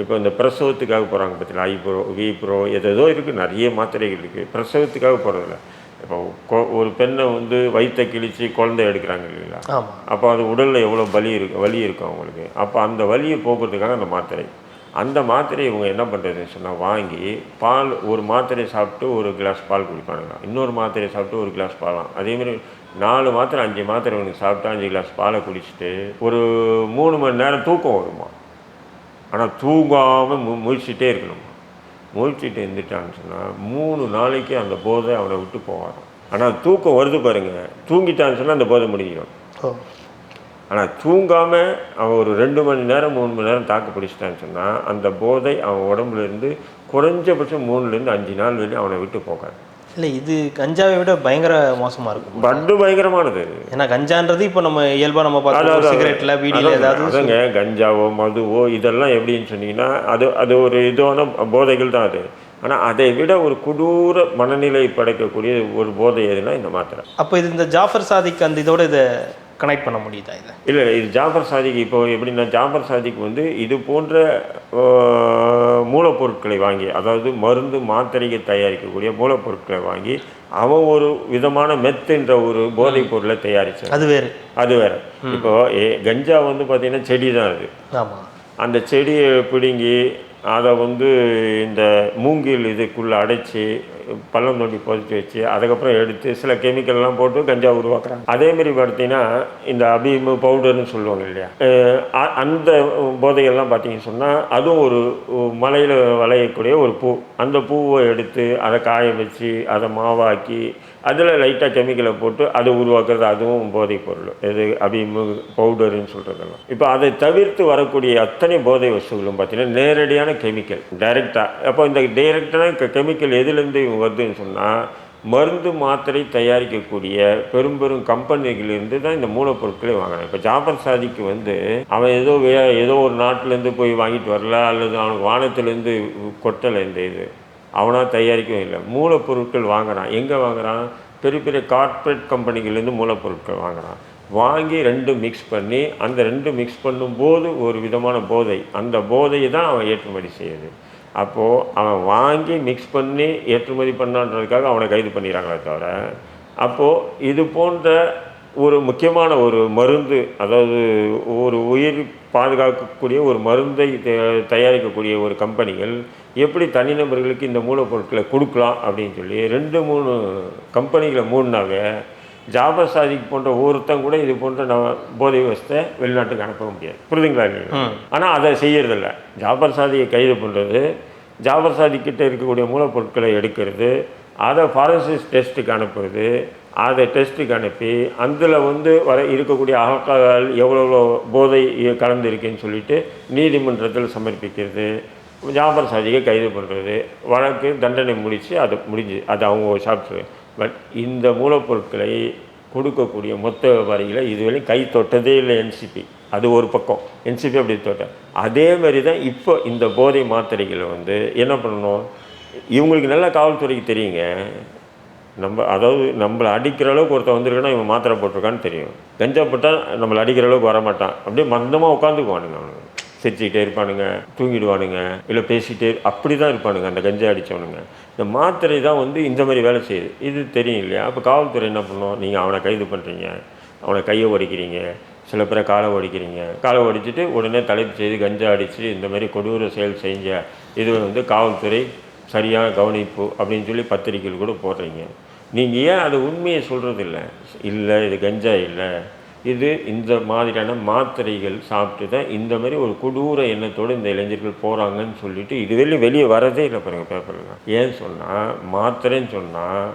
இப்போ இந்த பிரசவத்துக்காக போகிறாங்க பார்த்தீங்களா, ஐப்ரோ, விப்ரோ, ஏதோ இருக்குது, நிறைய மாத்திரைகள் இருக்குது. பிரசவத்துக்காக போகிறதில்ல. இப்போ ஒரு பெண்ணை வந்து வயிற்றை கிழித்து குழந்தை எடுக்கிறாங்க இல்லைங்களா, அப்போ அது உடலில் எவ்வளோ வலி இருக்கும் அவங்களுக்கு. அப்போ அந்த வலியை போக்குறதுக்காக அந்த மாத்திரையை இவங்க என்ன பண்ணுறதுன்னு சொன்னால், வாங்கி பால், ஒரு மாத்திரையை சாப்பிட்டு ஒரு கிளாஸ் பால் குடிப்பானுங்க, இன்னொரு மாத்திரையை சாப்பிட்டு ஒரு கிளாஸ் பாலாம், அதேமாதிரி 4 மாத்திரை 5 மாத்திரை இவனுக்கு சாப்பிட்டா 5 கிளாஸ் பாலை குடிச்சிட்டு ஒரு 3 மணி நேரம் தூக்கம் வருமா. ஆனால் தூங்காமல் முழிச்சிட்டே இருக்கணும். முழிச்சிட்டு இருந்துட்டான்னு சொன்னால் 3 நாளைக்கு அந்த போதை அவனை விட்டு போவாராம். ஆனால் தூக்கம் வருது பாருங்கள், தூங்கிட்டான்னு சொன்னால் அந்த போதை முடிஞ்சிடும். ஆனால் தூங்காமல் அவன் ஒரு 2 மணி நேரம் 3 மணி நேரம் தாக்கு பிடிச்சிட்டான்னு சொன்னால் அந்த போதை அவன் உடம்புலேருந்து குறைஞ்சபட்சம் 3லேருந்து 5 நாள் வரையும் அவனை விட்டு போகாது. இல்லை, இது கஞ்சாவை விட பயங்கர மோசமாக இருக்கும், பட்டு பயங்கரமானது. ஏன்னா கஞ்சான்றது இப்போ நம்ம இயல்பாக நம்ம பார்த்தோம், சிகரெட்டில், வீடியில் ஏதாவது அதுங்க கஞ்சாவோ மதுவோ இதெல்லாம் எப்படின்னு சொன்னீங்கன்னா அது ஒரு இதுவான போதைகள் தான் அது. ஆனால் அதை விட ஒரு கொடூர மனநிலை படைக்கக்கூடிய ஒரு போதை எதுனா இந்த மாத்திரை. அப்போ இது இந்த ஜாஃபர் சாதிக் அந்த இதோட இதை கனெக்ட் பண்ண முடியுதா? இதை இல்லை, இது ஜாஃபர் சாதிக் இப்போ எப்படின்னா, ஜாஃபர் சாதிக் வந்து இது போன்ற மூலப்பொருட்களை வாங்கி, அதாவது மருந்து மாத்திரைக்கு தயாரிக்கக்கூடிய மூலப்பொருட்களை வாங்கி அவன் ஒரு விதமான மெத்துன்ற ஒரு போதைப் பொருளை தயாரித்தான். அது வேறு. இப்போ கஞ்சா வந்து பார்த்திங்கன்னா செடி தான் அது. ஆமாம். அந்த செடியை பிடுங்கி அதை வந்து இந்த மூங்கில் இதுக்குள்ளே அடைச்சி பள்ளம் தோண்டி புதைச்சி வச்சு அதுக்கப்புறம் எடுத்து சில கெமிக்கல்லாம் போட்டு கஞ்சா உருவாக்குறாங்க. அதேமாரி பார்த்தீங்கன்னா இந்த அபீமு பவுடர்னு சொல்லுவாங்க இல்லையா, அந்த போதைகள்லாம் பார்த்தீங்கன்னு சொன்னால் அதுவும் ஒரு மலையில் விளையக்கூடிய ஒரு பூ. அந்த பூவை எடுத்து அதை காய வச்சு அதை மாவாக்கி அதில் லைட்டாக கெமிக்கலை போட்டு அதை உருவாக்குறது, அதுவும் போதைப் பொருள். இது அபீமு பவுடருன்னு சொல்கிறதெல்லாம். இப்போ அதை தவிர்த்து வரக்கூடிய அத்தனை போதை வஸ்துகளும் பார்த்தீங்கன்னா நேரடியான கெமிக்கல், டைரெக்டாக. அப்போ இந்த டைரெக்டான கெமிக்கல் எதுலேருந்து வருதுன்னு சொன்னால், மருந்து மாத்திரை தயாரிக்கக்கூடிய பெரும் கம்பெனிகளிலிருந்து தான் இந்த மூலப்பொருட்களை வாங்கினான். இப்போ ஜாஃபர் சாதிக்கு வந்து அவன் ஏதோ ஒரு நாட்டிலேருந்து போய் வாங்கிட்டு வரல, அல்லது அவனுக்கு வானத்திலேருந்து கொட்டலை. இந்த இது அவனாக தயாரிக்கவும் இல்லை. மூலப்பொருட்கள் வாங்குகிறான். எங்கே வாங்குகிறான்? பெரிய பெரிய கார்ப்பரேட் கம்பெனிகள்லேருந்து மூலப்பொருட்கள் வாங்குகிறான். வாங்கி 2 மிக்ஸ் பண்ணி அந்த 2 மிக்ஸ் பண்ணும்போது ஒரு விதமான போதை, அந்த போதையை தான் அவன் ஏற்றுமதி செய்யுது. அப்போது அவன் வாங்கி மிக்ஸ் பண்ணி ஏற்றுமதி பண்ணான்றதுக்காக அவனை கைது பண்ணிடுறாங்களே தவிர, அப்போது இது போன்ற ஒரு முக்கியமான ஒரு மருந்து, அதாவது ஒரு உயிர் பாதுகாக்கக்கூடிய ஒரு மருந்தை தயாரிக்கக்கூடிய ஒரு கம்பெனிகள் எப்படி தனிநபர்களுக்கு இந்த மூலப்பொருட்களை கொடுக்கலாம் அப்படின்னு சொல்லி 2-3 கம்பெனிகளை மூடினாவே ஜாபர் சாதிக் போன்ற ஒருத்தன் கூட இது போன்ற போதை வசத்தை வெளிநாட்டுக்கு அனுப்ப முடியாது. புரியுதுங்களா இல்லைங்களா? ஆனால் அதை செய்யறதில்ல. ஜாபர் சாதியை கைது பண்ணுறது, ஜாபர் சாதிக்கிட்ட இருக்கக்கூடிய மூலப்பொருட்களை எடுக்கிறது, அதை ஃபாரன்சிக் டெஸ்ட்டுக்கு அனுப்புறது, அதை டெஸ்ட்டுக்கு அனுப்பி அதில் வந்து இருக்கக்கூடிய ஆல்கஹால் எவ்வளோ போதை கலந்துருக்குன்னு சொல்லிட்டு நீதிமன்றத்தில் சமர்ப்பிக்கிறது, ஜாபர் சாதிக்கை கைது பண்ணுறது, வழக்கு தண்டனை முடித்து அது முடிஞ்சு அது அவங்க சாப்பிட்ரு. பட் இந்த மூலப்பொருட்களை கொடுக்கக்கூடிய மொத்த வியாபாரிகளை இதுவரையும் கை தொட்டதே இல்லை என்சிபி. அது ஒரு பக்கம், என்சிபி அப்படி தொட்டேன். அதே மாதிரி தான் இப்போ இந்த போதை மாத்திரைகளை வந்து என்ன பண்ணணும், இவங்களுக்கு நல்லா காவல்துறைக்கு தெரியுங்க. அதாவது நம்மளை அடிக்கிற அளவுக்கு ஒருத்தர் வந்திருக்குன்னா இவன் மாத்திரை போட்டிருக்கான்னு தெரியும். கஞ்சா போட்டால் நம்மளை அடிக்கிற அளவுக்கு வரமாட்டான். அப்படியே மந்தமாக உட்காந்துக்குவானுங்க. அவனுங்க சிரிச்சுக்கிட்டே இருப்பானுங்க, தூங்கிடுவானுங்க, இல்லை பேசிக்கிட்டே அப்படி தான் இருப்பானுங்க அந்த கஞ்சா அடித்தவனுங்க. இந்த மாத்திரை தான் வந்து இந்த மாதிரி வேலை செய்யுது. இது தெரியும் இல்லையா? அப்போ காவல்துறை என்ன பண்ணணும், நீங்கள் அவனை கைது பண்ணுறீங்க, அவனை கையை ஒடிக்கிறீங்க, சில பேரை காலை ஒடிக்கிறீங்க, காலை ஒடிச்சிட்டு உடனே தலைப்பு செய்து கஞ்சா அடித்து இந்த மாதிரி கொடூர செயல் செஞ்ச இது வந்து காவல்துறை சரியான கவனிப்பு அப்படின்னு சொல்லி பத்திரிக்கைகள் கூட போடுறீங்க. நீங்கள் ஏன் அது உண்மையை சொல்கிறது இல்லை? இல்லை இது கஞ்சா இல்லை, இது இந்த மாதிரியான மாத்திரைகள் சாப்பிட்டு தான் இந்த மாதிரி ஒரு கொடூர எண்ணத்தோடு இந்த இளைஞர்கள் போகிறாங்கன்னு சொல்லிட்டு இதுவரையும் வெளியே வரதே இல்லை பாருங்கள் பேப்பரில். ஏன்னு சொன்னால் மாத்திரைன்னு சொன்னால்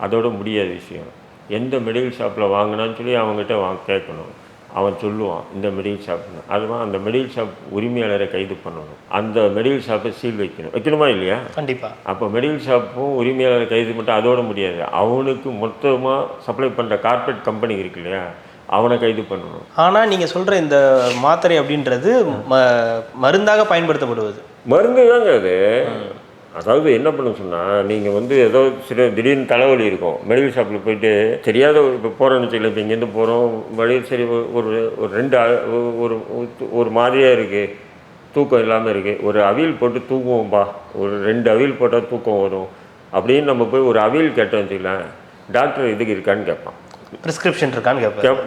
அதோட முடியாத விஷயம். எந்த மெடிக்கல் ஷாப்பில் வாங்கினான்னு சொல்லி அவங்ககிட்ட கேட்கணும். அவன் சொல்லுவான் இந்த மெடிக்கல் ஷாப்னு. அதுதான் அந்த மெடிக்கல் ஷாப் உரிமையாளரை கைது பண்ணணும். அந்த மெடிக்கல் ஷாப்பை சீல் வைக்கணுமா இல்லையா? கண்டிப்பாக. அப்போ மெடிக்கல் ஷாப்பும் உரிமையாளரை கைது மட்டும் அதோட முடியாது. அவனுக்கு மொத்தமாக சப்ளை பண்ணுற கார்பரேட் கம்பெனி இருக்கு இல்லையா, அவனை கைது பண்ணணும். ஆனால் நீங்கள் சொல்கிற இந்த மாத்திரை அப்படின்றது மருந்தாக பயன்படுத்தப்படுவது. மருந்து தாங்க அது. அதாவது என்ன பண்ண சொன்னால், நீங்கள் வந்து ஏதோ திடீர்னு தலைவலி இருக்கும், மெடிக்கல் ஷாப்பில் போயிட்டு தெரியாத இப்போ போகிறோன்னு வச்சுக்கல, இப்போ இங்கேருந்து போகிறோம் வழி சரி ஒரு ஒரு மாதிரியாக இருக்குது, தூக்கம் இல்லாமல் இருக்குது, ஒரு அவியல் போட்டு தூங்குவோம்பா, ஒரு 2 அவியல் போட்டால் தூக்கம் வரும் அப்படின்னு நம்ம போய் ஒரு அவியல் கேட்டோம் வச்சுக்கலாம், டாக்டர் இதுக்கு இருக்கான்னு கேட்பான், ப்ரிஸ்கிரிப்ஷன் இருக்கான்னு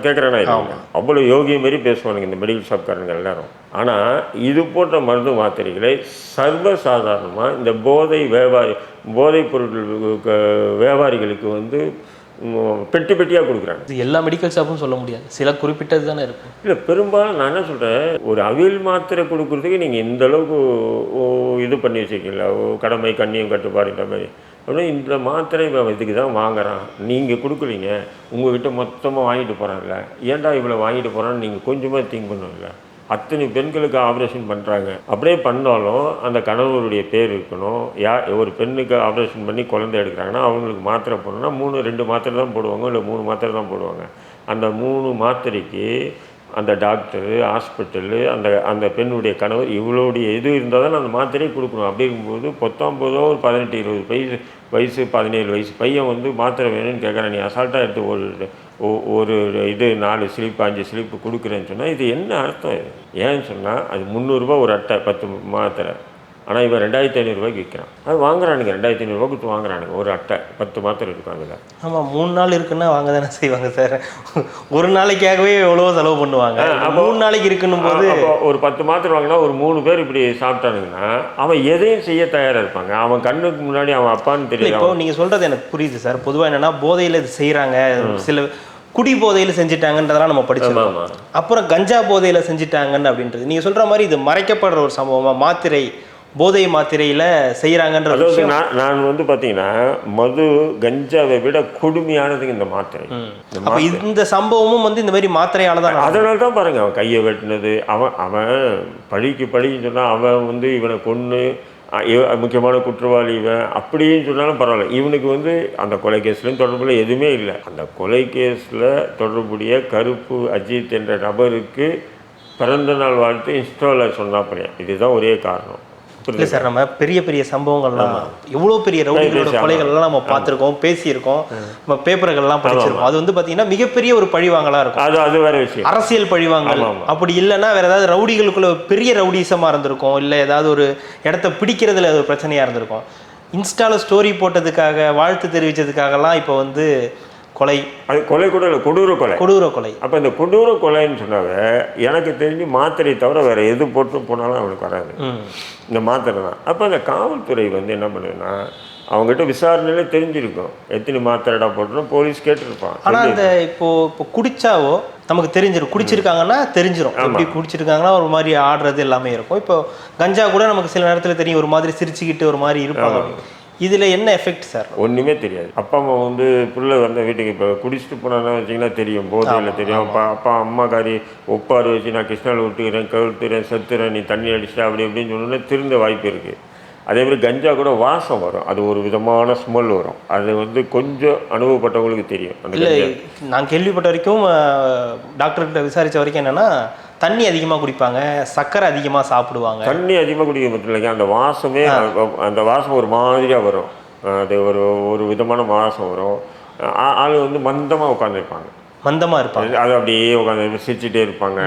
கேட்குறானா இல்லை. அவ்வளோ யோகிய மாரி பேசுவானுங்க இந்த மெடிக்கல் ஷாப்காரங்க எல்லாரும். ஆனால் இது போன்ற மருந்து மாத்திரைகளை சர்வசாதாரணமாக இந்த போதைப் பொருட்கள் வியாபாரிகளுக்கு வந்து பெட்டி பெட்டியாக கொடுக்குறாங்க. இது எல்லா மெடிக்கல் ஷாப்பும் சொல்ல முடியாது, சில குறிப்பிட்டது தானே இருக்கும். இல்லை, பெரும்பாலும் நான் என்ன சொல்கிறேன், ஒரு அவியல் மாத்திரை கொடுக்குறதுக்கு நீங்கள் இந்த அளவுக்கு இது பண்ணி வச்சுருக்கீங்களா, கடமை கண்ணியம் கட்டுப்பாடுன்ற மாதிரி. அப்படின்னா இந்த மாத்திரை இதுக்கு தான் வாங்குறான், நீங்கள் கொடுக்குறீங்க, உங்கள்கிட்ட மொத்தமாக வாங்கிட்டு போகிறாங்கல்ல, ஏன்டா இவ்வளோ வாங்கிட்டு போகிறான்னு நீங்கள் கொஞ்சமாக திங்க் பண்ணுவீங்களா? அத்தனை பெண்களுக்கு ஆப்ரேஷன் பண்ணுறாங்க. அப்படியே பண்ணாலும் அந்த கணவருடைய பேர் இருக்கணும். ஒரு பெண்ணுக்கு ஆப்ரேஷன் பண்ணி குழந்தை எடுக்கிறாங்கன்னா அவங்களுக்கு மாத்திரை போடணும்னா 2 மாத்திரை தான் போடுவாங்க, இல்லை 3 மாத்திரை தான் போடுவாங்க. அந்த 3 மாத்திரைக்கு அந்த டாக்டரு, ஹாஸ்பிட்டலு, அந்த பெண்ணுடைய கணவர் இவ்வளோடைய இது இருந்தால் தான் அந்த மாத்திரையை கொடுக்கணும். அப்படி இருக்கும்போது 19 ஒரு 18-20 வயசு 17 வயசு பையன் வந்து மாத்திரை வேணும்னு கேட்குறான், நீ அசால்ட்டாக எடுத்து ஒரு இது 4 ஸ்லிப்பு 5 ஸ்லிப்பு கொடுக்குறேன்னு சொன்னால் இது என்ன அர்த்தம்? இது ஏன்னு சொன்னால் அது 300 ரூபா ஒரு அட்டை 10 மாத்திரை. ஆனால் இவன் 2500 ரூபாய்க்கு விற்கிறான். அது வாங்குறானுங்க, 2500 ரூபா கொடுத்து வாங்குறானுங்க ஒரு அட்டை 10 மாத்திரை இருக்காங்க. ஆமாம், 3 நாள் இருக்குன்னா வாங்க தானே செய்வாங்க சார். ஒரு நாளைக்காகவே எவ்வளோ செலவு பண்ணுவாங்க. 3 நாளைக்கு இருக்குன்னும் போது ஒரு 10 மாத்திரை வாங்கினா ஒரு 3 பேர் இப்படி சாப்பிட்டானுங்கன்னா அவன் எதையும் செய்ய தயாராக இருப்பாங்க. அவன் கண்ணுக்கு முன்னாடி அவன் அப்பான்னு தெரியும். இப்போ நீங்கள் சொல்கிறது எனக்கு புரியுது சார். பொதுவாக என்னென்னா போதையில் இது செய்கிறாங்க, சில குடி போதையில் செஞ்சுட்டாங்கன்றதெல்லாம் நம்ம படிச்சிருக்கோம். அப்புறம் கஞ்சா போதையில் செஞ்சுட்டாங்கன்னு அப்படின்றது நீங்கள் சொல்கிற மாதிரி இது மறைக்கப்படுற ஒரு சம்பவமாக மாத்திரை போதை மாத்திரையில் செய்கிறாங்கன்ற. நான் வந்து பார்த்தீங்கன்னா மது கஞ்சாவை விட கொடுமையானதுங்க இந்த மாத்திரை. அப்போ இந்த சம்பவமும் வந்து இந்த மாதிரி மாத்திரையால் தான். அதனால தான் பாருங்கள், அவன் கையை வெட்டினது, அவன் பழின்னு சொன்னால் அவன் வந்து இவனை கொன்று முக்கியமான குற்றவாளி இவன் அப்படின்னு சொன்னாலும் பரவாயில்ல. இவனுக்கு வந்து அந்த கொலை கேஸ்லையும் தொடர்புல எதுவுமே இல்லை. அந்த கொலை கேஸில் தொடர்புடைய கருப்பு அஜித் என்ற நபருக்கு பிறந்த நாள் வாழ்த்து இன்ஸ்டாவில் சொன்னாப்படியா, இதுதான் ஒரே காரணம். இல்லை சார், நம்ம பெரிய பெரிய சம்பவங்கள்லாம் எவ்வளோ பெரிய ரவுடிகளோட கொலைகள்லாம் நம்ம பார்த்துருக்கோம், பேசியிருக்கோம், நம்ம பேப்பர்கள்லாம் படிச்சிருக்கோம். அது வந்து பார்த்தீங்கன்னா மிகப்பெரிய ஒரு பழிவாங்கலாம் இருக்கும். அது வேற விஷயம், அரசியல் பழிவாங்கல். அப்படி இல்லைன்னா வேற ஏதாவது ரவுடிகளுக்குள்ள பெரிய ரவுடிசமாக இருந்திருக்கும், இல்லை ஏதாவது ஒரு இடத்த பிடிக்கிறதுல அது பிரச்சனையாக இருந்திருக்கும். இன்ஸ்டாவில் ஸ்டோரி போட்டதுக்காக வாழ்த்து தெரிவித்ததுக்காகலாம் இப்போ வந்து கொலை, அது கொலை கூட இல்லை, கொடூர கொலை. அப்போ இந்த கொடூர கொலைன்னு சொன்னாவே எனக்கு தெரிஞ்சு மாத்திரை தவிர வேறு எது போட்டு போனாலும் அவனுக்கு வராது, இந்த மாத்திரை தான். அப்போ அந்த காவல்துறை வந்து என்ன பண்ணுதுன்னா அவங்ககிட்ட விசாரணையில தெரிஞ்சிருக்கும் எத்தனை மாத்திரைடா போட்டுரும் போலீஸ் கேட்டிருப்பான். ஆனால் அந்த இப்போ குடிச்சாவோ நமக்கு தெரிஞ்சிடும், குடிச்சிருக்காங்கன்னா தெரிஞ்சிடும், எப்படி குடிச்சிருக்காங்கன்னா ஒரு மாதிரி ஆடுறது எல்லாமே இருக்கும். இப்போ கஞ்சா கூட நமக்கு சில நேரத்தில் தெரியும், ஒரு மாதிரி சிரிச்சுக்கிட்டு ஒரு மாதிரி இருப்பாங்க. இதில் என்ன எஃபெக்ட் சார்? ஒன்றுமே தெரியாது. அப்பா அம்மா வந்து பிள்ளை வந்த வீட்டுக்கு இப்போ குடிச்சிட்டு போனான்னு வச்சிங்கன்னா தெரியும், போதையில் தெரியும். அப்பா அம்மாக்காரி ஒப்பாரு வச்சு நான் கிருஷ்ணாவில் விட்டுக்கிறேன், கழுத்துறேன், செத்துறேன், நீ தண்ணி அடிச்சிட்டா அப்படி அப்படின்னு சொன்னோன்னே திருந்த வாய்ப்பு இருக்குது. அதேமாதிரி கஞ்சா கூட வாசம் வரும், அது ஒரு விதமான ஸ்மெல் வரும். அது வந்து கொஞ்சம் அனுபவப்பட்டவங்களுக்கு தெரியும். அந்த இல்லை, நான் கேள்விப்பட்ட வரைக்கும் டாக்டர்கிட்ட விசாரித்த வரைக்கும் என்னென்னா தண்ணி அதிகமாக குடிப்பாங்க, சர்க்கரை அதிகமாக சாப்பிடுவாங்க. தண்ணி அதிகமாக குடிக்க மட்டும் இல்லைங்க, அந்த வாசமே அந்த வாசம் ஒரு மாதிரியாக வரும். அது ஒரு விதமான வாசம் வரும். ஆள் வந்து மந்தமாக உட்காந்துருப்பாங்க, மந்தமாக இருப்பாங்க. அது அப்படியே உட்காந்து சிரிச்சுட்டே இருப்பாங்க.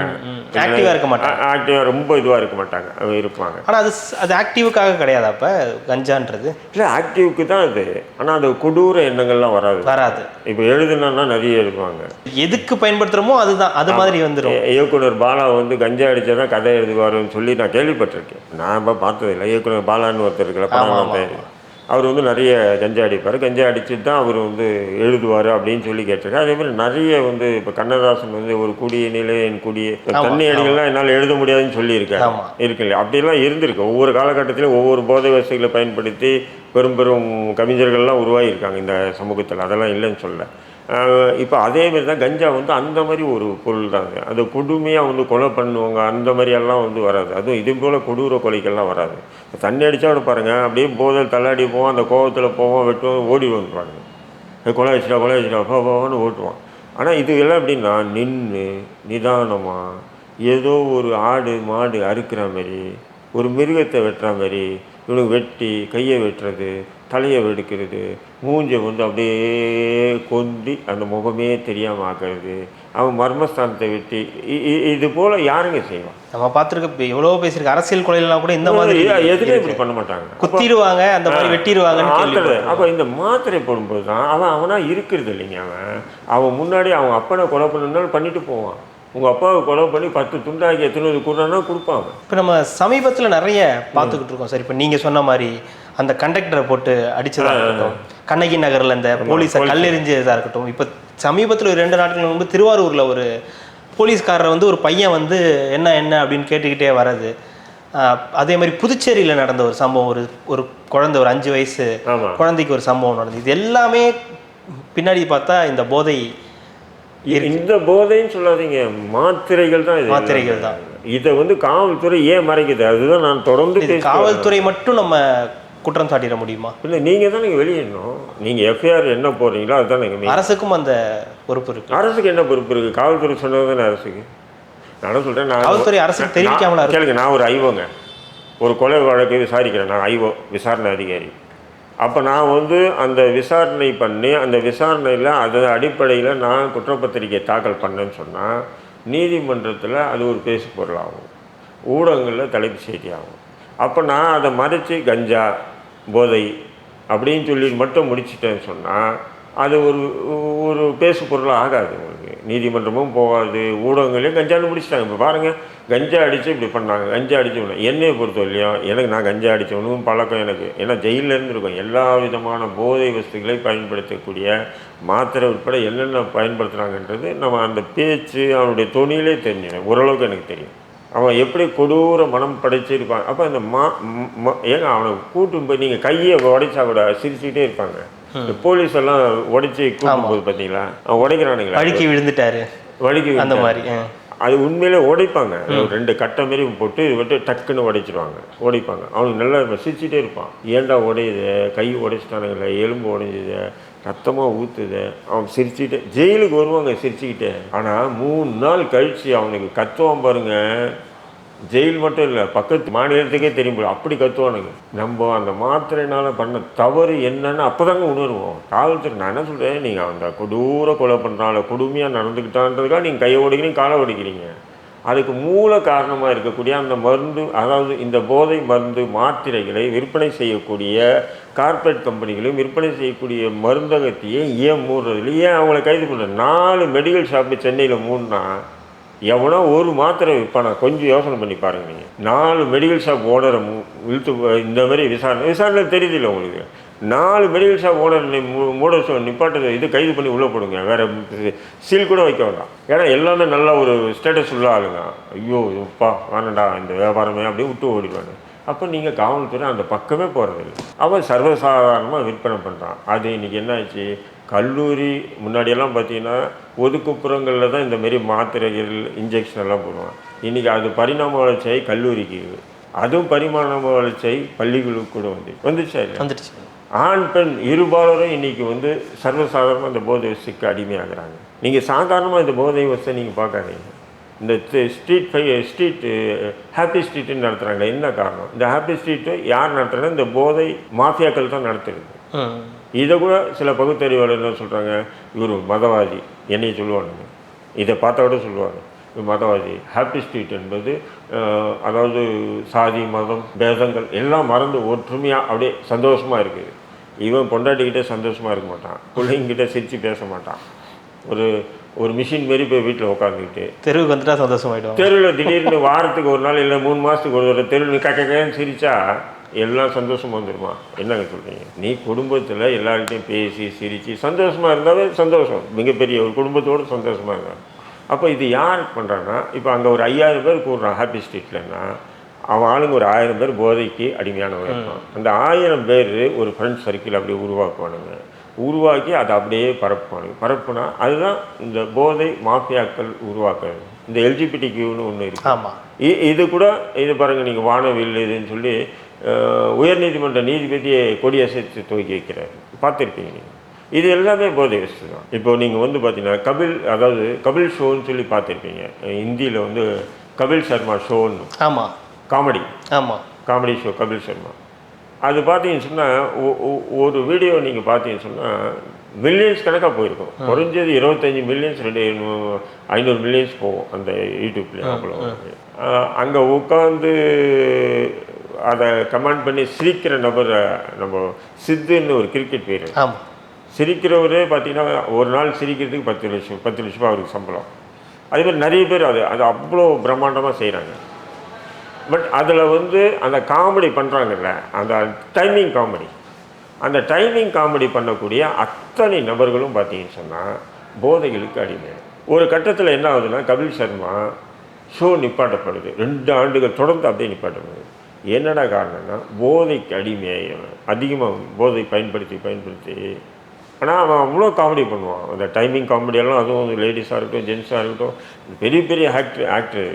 ஆக்டிவாக இருக்க மாட்டாங்க, ஆக்டிவாக ரொம்ப இதுவாக இருக்க மாட்டாங்க, இருப்பாங்க. ஆனால் அது ஆக்டிவுக்காக கிடையாது. அப்போ கஞ்சான்றது இல்லை, ஆக்டிவுக்கு தான் அது. ஆனால் அது கொடூர எண்ணங்கள்லாம் வராது. இப்போ எழுதுனா நிறைய எழுதுவாங்க, எதுக்கு பயன்படுத்துகிறோமோ அதுதான், அது மாதிரி வந்துடும். இயக்குனர் பாலா வந்து கஞ்சா அடித்தா தான் கதை எழுதுவாருன்னு சொல்லி நான் கேள்விப்பட்டிருக்கேன். நான் இப்போ பார்த்ததில்லை. இயக்குனர் பாலான்னு ஒருத்தர் இருக்கல, படம் அவர் வந்து நிறைய கஞ்சா அடிப்பார். கஞ்சா அடிச்சுட்டு தான் அவர் வந்து எழுதுவார் அப்படின்னு சொல்லி கேட்டிருக்கேன். அதே மாதிரி நிறைய வந்து இப்போ கண்ணதாசன் வந்து ஒரு குடிய நிலை என் குடிய தண்ணி அடிகள்லாம் என்னால் எழுத முடியாதுன்னு சொல்லியிருக்காரு. இருக்குல்ல, அப்படிலாம் இருந்திருக்கு. ஒவ்வொரு காலகட்டத்திலும் ஒவ்வொரு போதை வசதிகளை பயன்படுத்தி பெரும் பெரும் கவிஞர்கள்லாம் உருவாகியிருக்காங்க இந்த சமூகத்தில், அதெல்லாம் இல்லைன்னு சொல்ல. இப்போ அதேமாரி தான் கஞ்சா வந்து அந்த மாதிரி ஒரு பொருள் தாங்க. அது கொடுமையாக வந்து கொலை பண்ணுவாங்க, அந்த மாதிரியெல்லாம் வந்து வராது. அதுவும் இது போல் கொடூர கொலைகள்லாம் வராது. தண்ணி அடித்தா கூட பாருங்கள், அப்படியே போதில் தள்ளாடி போவோம், அந்த கோவத்தில் போவோம், வெட்டுவோம், ஓடி வந்துடுவாங்க. கொலை வச்சுட்டா போவான்னு ஓட்டுவான். ஆனால் இது எல்லாம் எப்படின்னா நின்று நிதானமாக ஏதோ ஒரு ஆடு மாடு அறுக்கிற மாதிரி, ஒரு மிருகத்தை வெட்டுற மாதிரி இவனுக்கு வெட்டி கையை வெட்டுறது, தலையை வெடுக்கிறது, மூஞ்சை வந்து அப்படியே கொந்தி அந்த முகமே தெரியாமல் ஆக்கிறது, அவன் மர்மஸ்தானத்தை வெட்டி இது போல் யாருங்க செய்வான்? நம்ம பார்த்துருக்க எவ்வளோ பேசியிருக்க அரசியல் கொலைகள்லாம் கூட இந்த மாதிரி எதுவுமே இப்படி பண்ண மாட்டாங்க, குத்திடுவாங்க, அந்த மாதிரி வெட்டிடுவாங்க. அப்போ இந்த மாத்திரை போடும்போது தான் அவனாக இருக்கிறது இல்லைங்க. அவன் முன்னாடி அவன் அப்பனை கொலை பண்ணணுன்னாலும் பண்ணிட்டு போவான். உங்கள் அப்பாவை கொலை பண்ணி 10 துண்டாக்கி எத்தனை கொடுறான்னா கொடுப்பாங்க. இப்போ நம்ம சமீபத்தில் நிறைய பார்த்துக்கிட்டு இருக்கோம் சார். இப்போ நீங்கள் சொன்ன மாதிரி அந்த கண்டக்டரை போட்டு அடித்ததாக இருக்கட்டும், கண்ணகி நகரில் இந்த போலீஸை கல்லெறிஞ்சதாக இருக்கட்டும், இப்போ சமீபத்தில் ஒரு 2 நாட்கள் முன்பு திருவாரூரில் ஒரு போலீஸ்காரரை வந்து ஒரு பையன் வந்து என்ன அப்படின்னு கேட்டுக்கிட்டே வர்றது. அதே மாதிரி புதுச்சேரியில் நடந்த ஒரு சம்பவம், ஒரு குழந்தை, ஒரு 5 வயசு குழந்தைக்கு ஒரு சம்பவம் நடந்தது. இது எல்லாமே பின்னாடி பார்த்தா இந்த போதை, இந்த போதைன்னு சொல்லாதீங்க, மாத்திரைகள் தான். இதை வந்து காவல்துறை ஏன் மறைக்குது? அதுதான் நான் தொடர்ந்து காவல்துறை மட்டும் நம்ம குற்றம் சாட்டிட முடியுமா? இல்லை, நீங்கள் தான் நீங்கள் வெளியிடணும். நீங்கள் எஃப்ஐஆர் என்ன போடுறீங்களோ அதுதான் நீங்கள். அரசுக்கும் அந்த பொறுப்பு இருக்குது. அரசுக்கு என்ன பொறுப்பு இருக்குது? காவல்துறை சொன்னது தானே அரசுக்கு. நான் சொல்கிறேன், நான் காவல்துறை அரசுக்கு தெரிவிக்காமல கேளுங்க. நான் ஒரு ஐஓங்க, ஒரு கொலை வழக்கு விசாரிக்கிறேன், நான் ஐஓ விசாரணை அதிகாரி. அப்போ நான் வந்து அந்த விசாரணை பண்ணி அந்த விசாரணையில் அதன் அடிப்படையில் நான் குற்றப்பத்திரிக்கை தாக்கல் பண்ணேன்னு சொன்னால் நீதிமன்றத்தில் அது ஒரு பேசு பொருளாகும், ஊடகங்களில் தலைப்பு செய்தி ஆகும். அப்போ நான் அதை மறைச்சி கஞ்சா போதை அப்படின்னு சொல்லி மட்டும் முடிச்சிட்டேன்னு சொன்னால் அது ஒரு பேசு பொருளாக ஆகாது. உங்களுக்கு நீதிமன்றமும் போகாது, ஊடகங்களையும் கஞ்சான்னு முடிச்சிட்டாங்க. இப்போ பாருங்கள், கஞ்சா அடித்து இப்படி பண்ணாங்க, கஞ்சா அடித்து என்னையை பொறுத்தவரையும் எனக்கு நான் கஞ்சா அடித்தவனும் பழக்கம் எனக்கு. ஏன்னா ஜெயிலேருந்து இருக்கும். எல்லா விதமான போதை வஸ்துக்களை பயன்படுத்தக்கூடிய மாத்திரை உட்பட என்னென்ன பயன்படுத்துகிறாங்கன்றது நம்ம அந்த பேச்சு அவனுடைய தொனியிலே தெரிஞ்சிடும். ஓரளவுக்கு எனக்கு தெரியும் அவன் எப்படி கொடூர மனம் படைச்சிருப்பான். அப்போ அந்த ஏங்க அவனை கூட்டும் போய் நீங்கள் கையை உடைச்சா கூட சிரிச்சுக்கிட்டே இருப்பாங்க. இந்த போலீஸ் எல்லாம் உடைச்சி கூட்டும் போது பார்த்தீங்களா, அவன் உடைக்கிறானுங்களா, வழுக்கி விழுந்துட்டாரு, வழுக்கி அந்த மாதிரி. அது உண்மையிலே உடைப்பாங்க. 2 கட்டை மாரி போட்டு விட்டு டக்குன்னு உடைச்சிடுவாங்க, உடைப்பாங்க. அவனுக்கு நல்லா சிரிச்சுட்டே இருப்பான். ஏன்டா உடையுது, கை உடைச்சிட்டானுங்களே, எலும்பு உடைஞ்சிது, ரத்தமாக ஊற்றுது, அவன் சிரிச்சுக்கிட்டே ஜெயிலுக்கு வருவாங்க சிரிச்சுக்கிட்டே. ஆனால் 3 நாள் கழித்து அவனுக்கு கத்துவான் பாருங்க. ஜெயில் மட்டும் இல்லை, பக்கத்து மாநிலத்துக்கே தெரியும் போல அப்படி கத்துவானுங்க. நம்ம அந்த மாத்திரையினால் பண்ண தவறு என்னன்னு அப்போ தாங்க உணர்வோம். காவல்துறை நான் என்ன சொல்கிறேன், நீங்கள் அந்த கொடூர கொலை பண்ணுறால கொடுமையாக நடந்துக்கிட்டான்றதுக்காக நீங்கள் கையை உடைக்கிறீங்க, காலை உடைக்கிறீங்க. அதுக்கு மூல காரணமாக இருக்கக்கூடிய அந்த மருந்து, அதாவது இந்த போதை மருந்து மாத்திரைகளை விற்பனை செய்யக்கூடிய கார்ப்பரேட் கம்பெனிகளையும் விற்பனை செய்யக்கூடிய மருந்தகத்தையே ஏன் மூடுறதில்லை? ஏன் அவங்கள கைது பண்ணுறது? 4 மெடிக்கல் ஷாப்பு சென்னையில் மூணுனா எவனோ ஒரு மாத்திரை விற்பானா? கொஞ்சம் யோசனை பண்ணி பாருங்க. நீங்கள் 4 மெடிக்கல் ஷாப் ஓனரை இழுத்து இந்த மாதிரி விசாரணை தெரியுதில்லை உங்களுக்கு. 4 மெடிக்கல் ஷாப் ஓனர் மூட நிப்பாட்டு இது கைது பண்ணி உள்ளே போடுங்க, வேறு சீல் கூட வைக்க வேண்டாம். ஏன்னா எல்லாமே நல்லா ஒரு ஸ்டேட்டஸ் உள்ள ஆளுங்க. ஐயோ இப்பா வேணண்டா இந்த வியாபாரமே அப்படியே விட்டு ஓடிடுவாங்க. அப்போ நீங்கள் காவல்துறை அந்த பக்கமே போகிறதில்லை. அவன் சர்வசாதாரணமாக விற்பனை பண்ணுறான். அது இன்றைக்கி என்ன ஆச்சு, கல்லூரி முன்னாடியெல்லாம் பார்த்தீங்கன்னா ஒதுக்குப்புறங்களில் தான் இந்தமாரி மாத்திரைகள் இன்ஜெக்ஷன் எல்லாம் போடுவான். இன்றைக்கி அது பரிணாம வளர்ச்சியாகி கல்லூரிக்கு, அதுவும் பரிமாண வளர்ச்சியாகி பள்ளிகளுக்கு கூட வந்துச்சா இல்லை? வந்துடுச்சு. ஆண் பெண் இருபாலரும் இன்றைக்கி சர்வசாதாரணமாக இந்த போதை வசதிக்கு அடிமையாகிறாங்க. நீங்கள் சாதாரணமாக இந்த போதை வசதி நீங்கள் பார்க்காதீங்க. இந்த ஸ்ட்ரீட் ஹாப்பி ஸ்ட்ரீட்டுன்னு நடத்துகிறாங்க. என்ன காரணம்? இந்த ஹாப்பி ஸ்ட்ரீட்டு யார் நடத்துகிறாங்க? இந்த போதை மாஃபியாக்கள் தான் நடத்துறது. இதை கூட சில பகுத்தறிவாளர் என்ன சொல்கிறாங்க, இவர் மதவாதி என்னையை சொல்லுவானுங்க, இதை பார்த்தா கூட சொல்லுவாங்க இவர் மதவாதி. ஹாப்பி ஸ்ட்ரீட் என்பது அதாவது சாதி மதம் பேதங்கள் எல்லாம் மறந்து ஒற்றுமையாக அப்படியே சந்தோஷமாக இருக்குது. இவன் பொண்டாட்டிக்கிட்டே சந்தோஷமாக இருக்க மாட்டான், பிள்ளைங்கிட்ட சிரித்து பேச மாட்டான். ஒரு மிஷின் மாரி போய் வீட்டில் உட்காந்துக்கிட்டு தெருவுக்கு வந்துட்டா சந்தோஷமாயிடும். ஒரு திடீர்னு வாரத்துக்கு ஒரு நாள் இல்லை 3 மாதத்துக்கு ஒரு தெருவில் கக்கன்னு சிரித்தா எல்லாம் சந்தோஷமாக வந்துடுமா? என்னங்க சொல்கிறீங்க? நீ குடும்பத்தில் எல்லார்கிட்டையும் பேசி சிரித்து சந்தோஷமாக இருந்தாவே சந்தோஷம். மிகப்பெரிய ஒரு குடும்பத்தோடு சந்தோஷமாக இருந்தாங்க. அப்போ இது யார் பண்ணுறான்னா, இப்போ அங்கே ஒரு 5000 பேர் கூடுறான் ஹாப்பி ஸ்ட்ரீட்லன்னா, அவன் ஆளுங்க ஒரு 1000 பேர் போதைக்கு அடிமையானவங்க இருப்பான். அந்த 1000 பேர் ஒரு ஃப்ரெண்ட்ஸ் சர்க்கிள் அப்படியே உருவாக்குவானுங்க. உருவாக்கி அதை அப்படியே பரப்புனா அதுதான் இந்த போதை மாஃபியாக்கள் உருவாக்குறது. இந்த எல்ஜிபிடிக்யூன்னு ஒன்று இருக்குது. ஆமாம். இது கூட இது பாருங்கள், நீங்கள் வானவில் இதுன்னு சொல்லி உயர்நீதிமன்ற நீதிபதியை கொடியசைத்து துவக்கி வைக்கிறார், பார்த்துருப்பீங்க நீங்கள். இது எல்லாமே போதை வசதி தான். இப்போ நீங்கள் பார்த்தீங்கன்னா கபில் ஷோன்னு சொல்லி பார்த்துருப்பீங்க. இந்தியில் கபில் சர்மா ஷோன்னு. ஆமாம். காமெடி. ஆமாம், காமெடி ஷோ கபில் சர்மா. அது பார்த்தீங்கன்னு சொன்னால் ஒரு வீடியோ நீங்கள் பார்த்தீங்கன்னு சொன்னால் மில்லியன்ஸ் கணக்காக போயிருக்கும். குறைஞ்சது 25 மில்லியன்ஸ் 500 மில்லியன்ஸ் போகும் அந்த யூடியூப்லேயே. அவ்வளோ அங்கே உட்காந்து அதை கமெண்ட் பண்ணி சிரிக்கிற நபர் நம்ம சித்துன்னு ஒரு கிரிக்கெட் பேர். ஆமாம். சிரிக்கிறவரே பார்த்தீங்கன்னா ஒரு நாள் சிரிக்கிறதுக்கு 10 லட்சம் அவருக்கு சம்பளம். அதே மாதிரி நிறைய பேர் அது அவ்வளோ பிரம்மாண்டமாக செய்கிறாங்க. பட் அதில் அந்த காமெடி பண்ணுறாங்கல்ல, அந்த டைமிங் காமெடி பண்ணக்கூடிய அத்தனை நபர்களும் பார்த்தீங்கன்னு சொன்னால் போதைகளுக்கு அடிமை. ஒரு கட்டத்தில் என்ன ஆகுதுன்னா, கபில் சர்மா ஷோ நிப்பாட்டப்படுது. 2 ஆண்டுகள் தொடர்ந்து அப்படியே நிப்பாட்டப்படுது. என்னடா காரணம்னா, போதைக்கு அடிமையாக அதிகமாக போதை பயன்படுத்தி ஆனால் அவன் அவ்வளோ காமெடி பண்ணுவான். அந்த டைமிங் காமெடியெல்லாம், அதுவும் லேடிஸாக இருக்கட்டும் ஜென்ஸாக இருக்கட்டும், பெரிய ஆக்டர்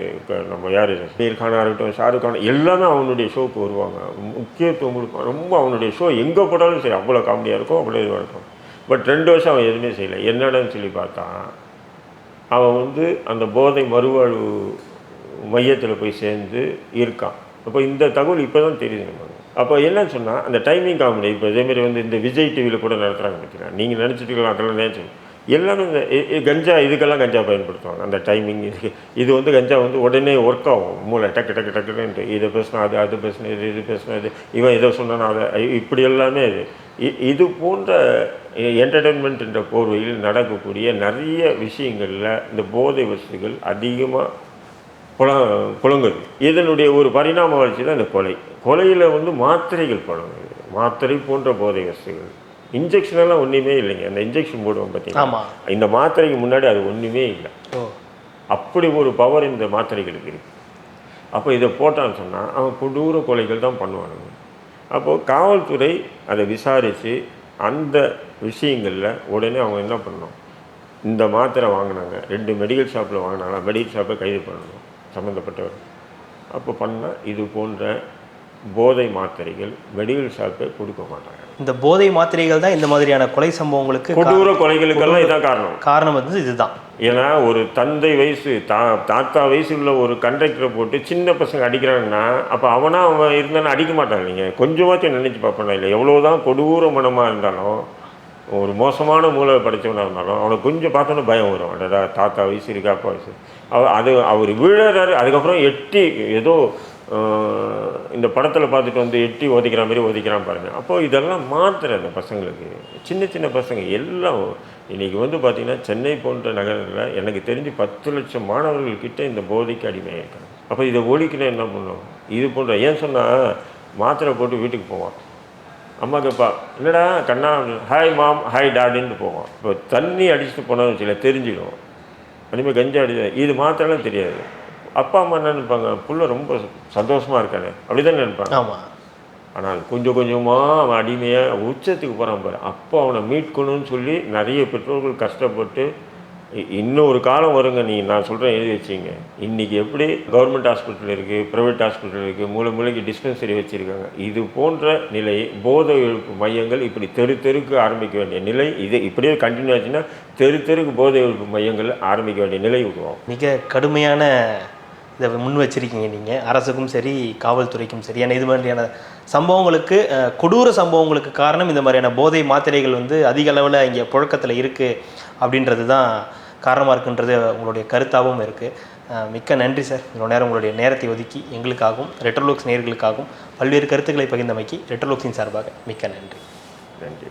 நம்ம யார் அமீர் கானாக இருக்கட்டும் ஷாருக் கான் எல்லாமே அவனுடைய ஷோவுக்கு வருவாங்க, முக்கியத்துவம் கொடுப்பான். ரொம்ப அவனுடைய ஷோ எங்கே போட்டாலும் சரி அவ்வளோ காமெடியாக இருக்கும், அவ்வளோ இதுவாக இருக்கும். பட் 2 வருஷம் அவன் எதுவுமே செய்யலை. என்னடான்னு சொல்லி பார்த்தா, அவன் அந்த போதை மறுவாழ்வு மையத்தில் போய் சேர்ந்து இருக்கான். அப்போ இந்த தகவல் இப்போ தான் தெரியுது நமக்கு. அப்போ என்னன்னு சொன்னால், அந்த டைமிங் காமெடி இப்போ இதேமாரி இந்த விஜய் டிவியில் கூட நடத்துகிறாங்க பார்த்தீங்கன்னா, நீங்கள் நினச்சிட்டுக்கலாம் அதெல்லாம் நேச்சு எல்லாமே இந்த கஞ்சா, இதுக்கெல்லாம் கஞ்சா பயன்படுத்துவாங்க. அந்த டைமிங் இது கஞ்சா உடனே ஒர்க் ஆகும். மூளை டக்குன்ட்டு இதை பேசினா அது பேசினா இது பேசினா இவன் இதை சொன்னான் அதை இப்படி எல்லாமே இது போன்ற என்டர்டெயின்மெண்ட் என்ற போர்வையில் நடக்கக்கூடிய நிறைய விஷயங்களில் இந்த போதை வசதிகள் அதிகமாக புழங்குது. இதனுடைய ஒரு பரிணாம வளர்ச்சி தான் இந்த கொலையில் மாத்திரைகள் புழங்குது. மாத்திரை போன்ற போதை வசதிகள், இன்ஜெக்ஷனெல்லாம் ஒன்றுமே இல்லைங்க. அந்த இன்ஜெக்ஷன் போடுவோம் பார்த்தீங்கன்னா, இந்த மாத்திரைக்கு முன்னாடி அது ஒன்றுமே இல்லை. அப்படி ஒரு பவர் இந்த மாத்திரைகளுக்கு இருக்குது. அப்போ இதை போட்டான்னு சொன்னால் அவன் கொடூர கொலைகள் தான் பண்ணுவானுங்க. அப்போது காவல்துறை அதை விசாரித்து அந்த விஷயங்களில் உடனே அவங்க என்ன பண்ணணும், இந்த மாத்திரை வாங்கினாங்க 2 மெடிக்கல் ஷாப்பில் வாங்கினாங்களா, மெடிக்கல் ஷாப்பை கைது பண்ணணும் சம்மந்தப்பட்டவர். அப்போ பண்ணால் இது போன்ற போதை மாத்திரைகள் மெடிக்கல் ஷாப்பை கொடுக்க மாட்டாங்க. இந்த போதை மாத்திரைகள் தான் இந்த மாதிரியான கொலை சம்பவங்களுக்கு, கொடூர கொலைகளுக்கெல்லாம் இதான் காரணம் இதுதான். ஏன்னா ஒரு தந்தை வயசு தாத்தா வயசு உள்ள ஒரு கண்டக்டரை போட்டு சின்ன பசங்க அடிக்கிறாங்கன்னா, அப்போ அவன் இருந்தாலும் அடிக்க மாட்டாங்க. நீங்கள் கொஞ்சமாச்சும் நினச்சி பார்ப்பேன் இல்லை, எவ்வளோதான் கொடூர மனமாக இருந்தாலும், ஒரு மோசமான மூளை படைத்தவனாக இருந்தாலும் அவனை கொஞ்சம் பார்த்தோன்னே பயம் வரும். அடடா தாத்தா வயசு இருக்கா அப்பா வயசு அவர் விழுறாரு. அதுக்கப்புறம் எட்டி ஏதோ இந்த படத்தில் பார்த்துட்டு எட்டி ஒதைக்கிற மாதிரி ஒதைக்கிறான் பாருங்கள். அப்போது இதெல்லாம் மாத்திரை அந்த பசங்களுக்கு, சின்ன பசங்க எல்லாம் இன்றைக்கி பார்த்திங்கன்னா சென்னை போன்ற நகரங்களில் எனக்கு தெரிஞ்சு 10 லட்சம் மாணவர்கள்கிட்ட இந்த போதைக்கு அடிமையாக இருக்காங்க. அப்போ இதை ஒழிக்கணும் என்ன பண்ணணும், இது போன்ற ஏன் சொன்னால் மாத்திரை போட்டு வீட்டுக்கு போவான், அம்மா கேட்பா என்னடா கண்ணா ஹாய் மாம் ஹாய் டாடின்னு போவான். இப்போ தண்ணி அடிச்சுட்டு போனோம்னு வச்சுல தெரிஞ்சிடும். அதேமாதிரி கஞ்சா இது மாத்திரம் தெரியாது. அப்பா அம்மா என்ன நினைப்பாங்க, புள்ள ரொம்ப சந்தோஷமாக இருக்கானே அப்படி தான் நினைப்பாங்க. ஆமாம். ஆனால் கொஞ்சம் கொஞ்சமாக அவன் அடிமையாக உச்சத்துக்கு போகிறான் பாரு. அப்போ அவனை மீட்கணும்னு சொல்லி நிறைய பெற்றோர்கள் கஷ்டப்பட்டு இன்னும் ஒரு காலம் வருங்க. நான் சொல்கிறேன் எழுதி வச்சிங்க. இன்றைக்கி எப்படி கவர்மெண்ட் ஹாஸ்பிட்டல் இருக்குது, ப்ரைவேட் ஹாஸ்பிட்டல் இருக்குது, மூளைக்கு டிஸ்பென்சரி வச்சுருக்காங்க. இது போன்ற நிலை போதை ஒழிப்பு மையங்கள் இப்படி தெருக்கு ஆரம்பிக்க வேண்டிய நிலை. இது இப்படியே கண்டினியூ ஆச்சுன்னா தெருக்கு போதை ஒழிப்பு மையங்கள் ஆரம்பிக்க வேண்டிய நிலை உருவாகும். மிக கடுமையான இதை முன் வச்சிருக்கீங்க நீங்கள், அரசுக்கும் சரி காவல்துறைக்கும் சரி. ஏன்னா இது மாதிரியான சம்பவங்களுக்கு, கொடூர சம்பவங்களுக்கு காரணம் இந்த மாதிரியான போதை மாத்திரைகள் வந்து அதிக அளவில் இங்கே புழக்கத்தில் இருக்குது அப்படின்றது தான் காரணமாக இருக்குன்றது உங்களுடைய கருத்தாகவும் இருக்குது. மிக்க நன்றி சார். இவ்வளோ நேரம் உங்களுடைய நேரத்தை ஒதுக்கி எங்களுக்காகவும் ரெட்ரோலுக்ஸ் நேயர்களுக்காகவும் பல்வேறு கருத்துக்களை பகிர்ந்தமைக்கு ரெட்ரோலுக்ஸின் சார்பாக மிக்க நன்றி. நன்றி.